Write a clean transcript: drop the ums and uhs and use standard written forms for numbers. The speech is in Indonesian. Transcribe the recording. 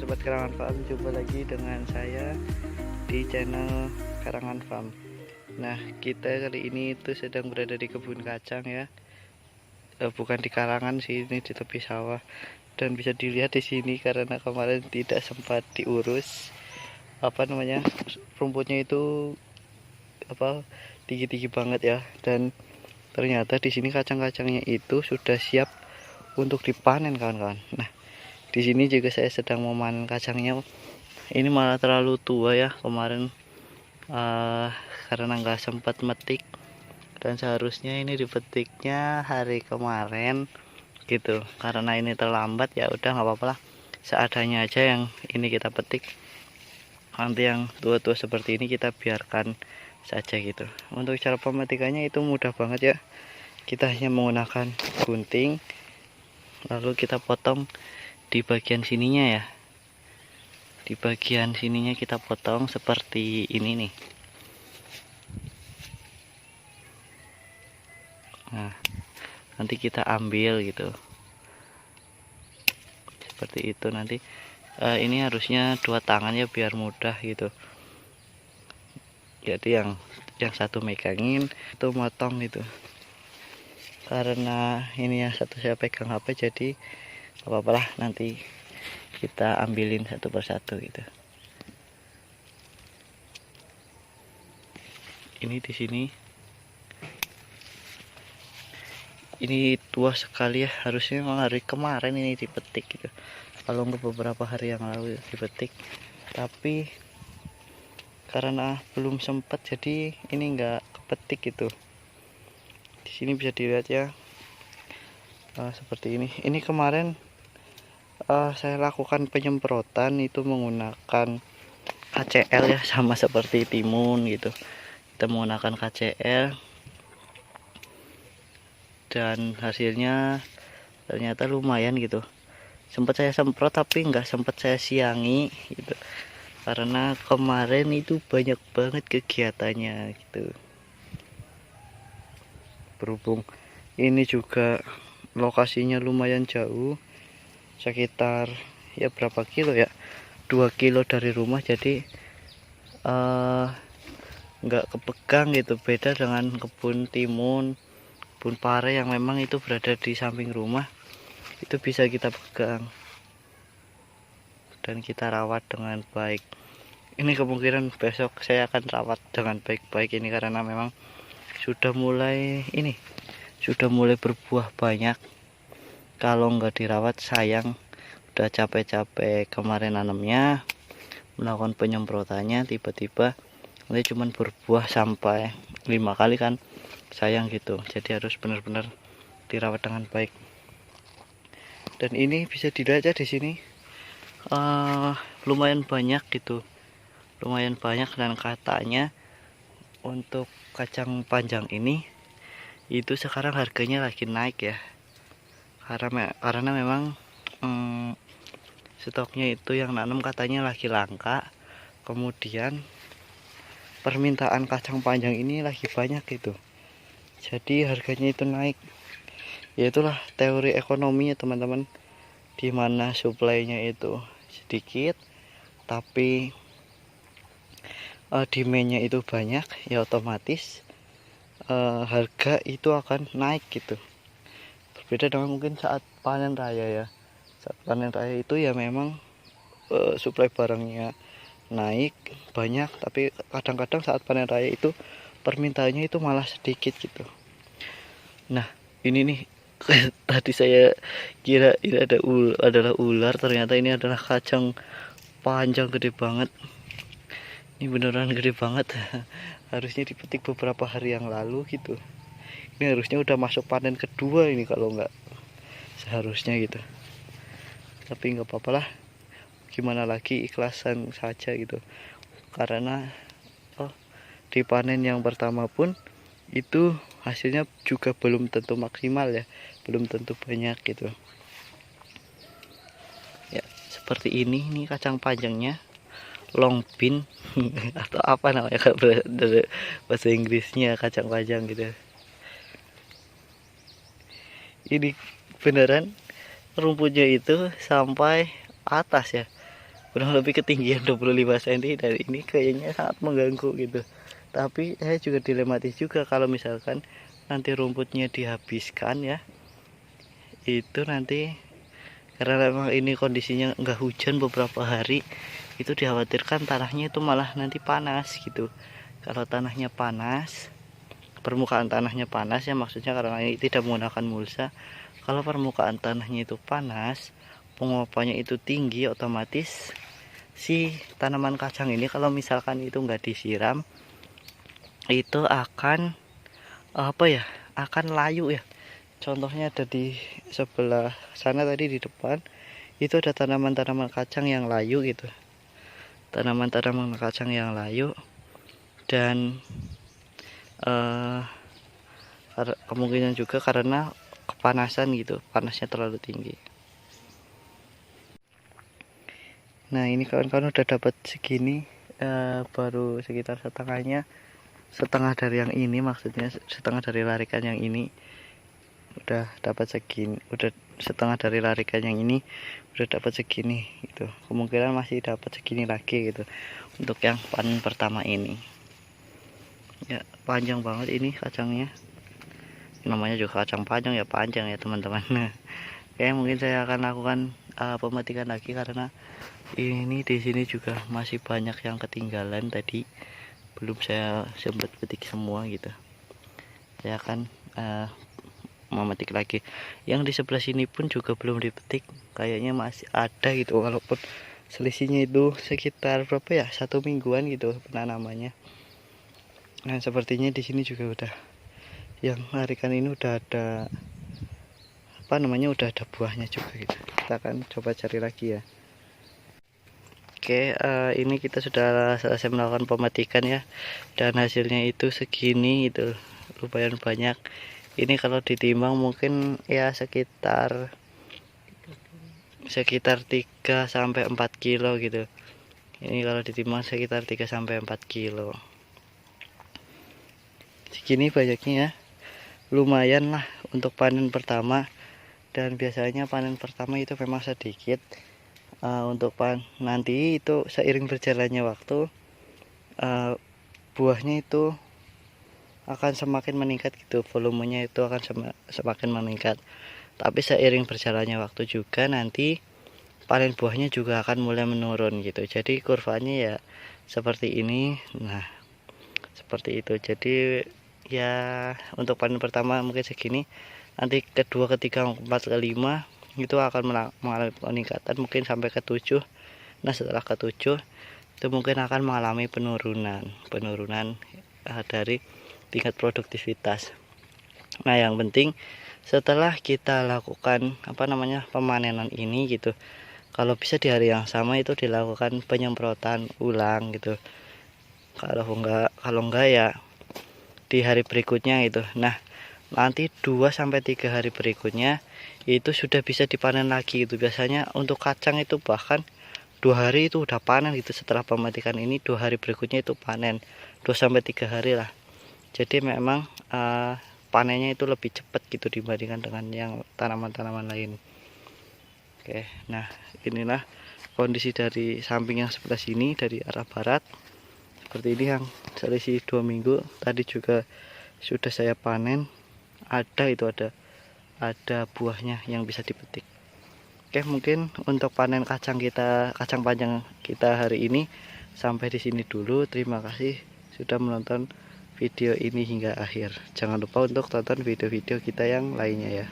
Sobat Karangan Farm, jumpa lagi dengan saya di channel Karangan Farm. Nah, kita kali ini itu sedang berada di kebun kacang ya. Bukan di karangan sih, ini di tepi sawah. Dan bisa dilihat di sini karena kemarin tidak sempat diurus. Rumputnya itu tinggi-tinggi banget ya. Dan ternyata di sini kacang-kacangnya itu sudah siap untuk dipanen kawan-kawan. Nah, di sini juga saya sedang memanen kacangnya. Ini malah terlalu tua ya kemarin, karena nggak sempat metik, dan seharusnya ini dipetiknya hari kemarin gitu. Karena ini terlambat, ya udah nggak apa-apa lah, seadanya aja yang ini kita petik. Nanti yang tua-tua seperti ini kita biarkan saja gitu. Untuk cara pemetikannya itu mudah banget ya. Kita hanya menggunakan gunting, lalu kita potong di bagian sininya ya. Di bagian sininya kita potong seperti ini nih. Nah, nanti kita ambil gitu. Seperti itu nanti. Ini harusnya 2 tangan ya biar mudah gitu. Jadi yang satu megangin itu motong gitu. Karena ini yang satu saya pegang HP, jadi apa-apa lah, nanti kita ambilin satu persatu gitu. Ini di sini. Ini tua sekali ya, harusnya memang hari kemarin ini dipetik gitu. Kalau nggak beberapa hari yang lalu dipetik, tapi karena belum sempat jadi ini nggak kepetik gitu. Di sini bisa dilihat ya, seperti ini. Ini kemarin saya lakukan penyemprotan itu menggunakan KCL ya, sama seperti timun gitu. Kita menggunakan KCL dan hasilnya ternyata lumayan gitu. Sempat saya semprot tapi nggak sempat saya siangi gitu, karena kemarin itu banyak banget kegiatannya gitu. Berhubung ini juga lokasinya lumayan jauh, sekitar ya berapa kilo ya, 2 kilo dari rumah, jadi nggak kepegang gitu. Beda dengan kebun timun, kebun pare yang memang itu berada di samping rumah, itu bisa kita pegang dan kita rawat dengan baik. Ini kemungkinan besok saya akan rawat dengan baik-baik ini, karena memang sudah mulai berbuah banyak. Kalau nggak dirawat sayang. Udah capek-capek kemarin nanamnya, melakukan penyemprotannya, tiba-tiba nanti cuman berbuah sampai 5 kali kan, sayang gitu. Jadi harus benar-benar dirawat dengan baik. Dan ini bisa dilihat ya di sini, lumayan banyak gitu, lumayan banyak. Dan katanya untuk kacang panjang ini itu sekarang harganya lagi naik ya, karena memang stoknya itu yang nanam katanya lagi langka. Kemudian permintaan kacang panjang ini lagi banyak gitu, jadi harganya itu naik. Ya itulah teori ekonominya teman-teman, dimana suplainya itu sedikit tapi demandnya itu banyak, ya otomatis harga itu akan naik gitu. Berbeda dengan mungkin saat panen raya ya. Saat panen raya itu ya memang suplai barangnya naik banyak, tapi kadang-kadang saat panen raya itu permintaannya itu malah sedikit gitu. Nah, ini nih tadi saya kira ini adalah ular, ternyata ini adalah kacang panjang gede banget. Ini beneran gede banget. Harusnya dipetik beberapa hari yang lalu gitu. Ini harusnya udah masuk panen kedua ini kalau nggak, seharusnya gitu. Tapi nggak apa-apa lah, gimana lagi, ikhlasan saja gitu. Karena di panen yang pertama pun itu hasilnya juga belum tentu maksimal ya, belum tentu banyak gitu ya. Seperti ini nih kacang panjangnya, long bean atau apa namanya dari bahasa Inggrisnya, kacang panjang gitu. Ini beneran rumputnya itu sampai atas ya, kurang lebih ketinggian 25 cm, dan ini kayaknya sangat mengganggu gitu. Tapi saya juga dilematis juga kalau misalkan nanti rumputnya dihabiskan ya, itu nanti karena memang ini kondisinya nggak hujan beberapa hari, itu dikhawatirkan tanahnya itu malah nanti panas gitu. Kalau tanahnya panas, permukaan tanahnya panas ya, maksudnya karena ini tidak menggunakan mulsa. Kalau permukaan tanahnya itu panas, penguapannya itu tinggi, otomatis si tanaman kacang ini kalau misalkan itu nggak disiram, itu akan apa ya, akan layu ya. Contohnya ada di sebelah sana tadi di depan, itu ada tanaman-tanaman kacang yang layu gitu, tanaman-tanaman kacang yang layu, dan kemungkinan juga karena kepanasan gitu, panasnya terlalu tinggi. Nah ini kawan-kawan udah dapat segini, baru sekitar setengah dari yang ini, maksudnya setengah dari larikan yang ini udah dapat segini, udah setengah dari larikan yang ini udah dapat segini gitu. Kemungkinan masih dapat segini lagi gitu untuk yang panen pertama ini. Ya panjang banget ini kacangnya, namanya juga kacang panjang ya, panjang ya teman-teman. Nah kayak mungkin saya akan lakukan pemetikan lagi, karena ini di sini juga masih banyak yang ketinggalan tadi, belum saya sempat petik semua gitu. Saya akan memetik lagi. Yang di sebelah sini pun juga belum dipetik, kayaknya masih ada gitu, walaupun selisihnya itu sekitar berapa ya, 1 mingguan gitu penanamannya. Nah sepertinya di sini juga udah, yang larikan ini udah ada apa namanya, udah ada buahnya juga gitu. Kita akan coba cari lagi ya. Oke, ini kita sudah selesai melakukan pemetikan ya, dan hasilnya itu segini itu, lumayan banyak. Ini kalau ditimbang mungkin ya sekitar 3 sampai 4 kilo gitu. Ini kalau ditimbang sekitar 3 sampai 4 kilo. Segini banyaknya ya. Lumayan lah untuk panen pertama, dan biasanya panen pertama itu memang sedikit. Untuk nanti itu seiring berjalannya waktu, buahnya itu akan semakin meningkat gitu, volumenya itu akan semakin meningkat. Tapi seiring berjalannya waktu juga nanti panen buahnya juga akan mulai menurun gitu. Jadi kurvanya ya seperti ini. Nah seperti itu. Jadi ya untuk panen pertama mungkin segini, nanti kedua, ketiga, keempat, kelima itu akan mengalami peningkatan mungkin sampai ke 7. Nah setelah ke 7 itu mungkin akan mengalami penurunan dari tingkat produktivitas. Nah yang penting setelah kita lakukan apa namanya, pemanenan ini gitu, kalau bisa di hari yang sama itu dilakukan penyemprotan ulang gitu. Kalau enggak ya di hari berikutnya gitu. Nah nanti 2 sampai 3 hari berikutnya itu sudah bisa dipanen lagi gitu. Biasanya untuk kacang itu bahkan 2 hari itu udah panen gitu. Setelah pemetikan ini 2 hari berikutnya itu panen, 2 sampai 3 hari lah. Jadi memang panennya itu lebih cepat gitu dibandingkan dengan yang tanaman-tanaman lain. Oke, nah inilah kondisi dari samping yang sebelah sini dari arah barat. Seperti ini yang selisih 2 minggu tadi juga sudah saya panen. Ada buahnya yang bisa dipetik. Oke, mungkin untuk panen kacang panjang kita hari ini sampai di sini dulu. Terima kasih sudah menonton video ini hingga akhir. Jangan lupa untuk tonton video-video kita yang lainnya ya.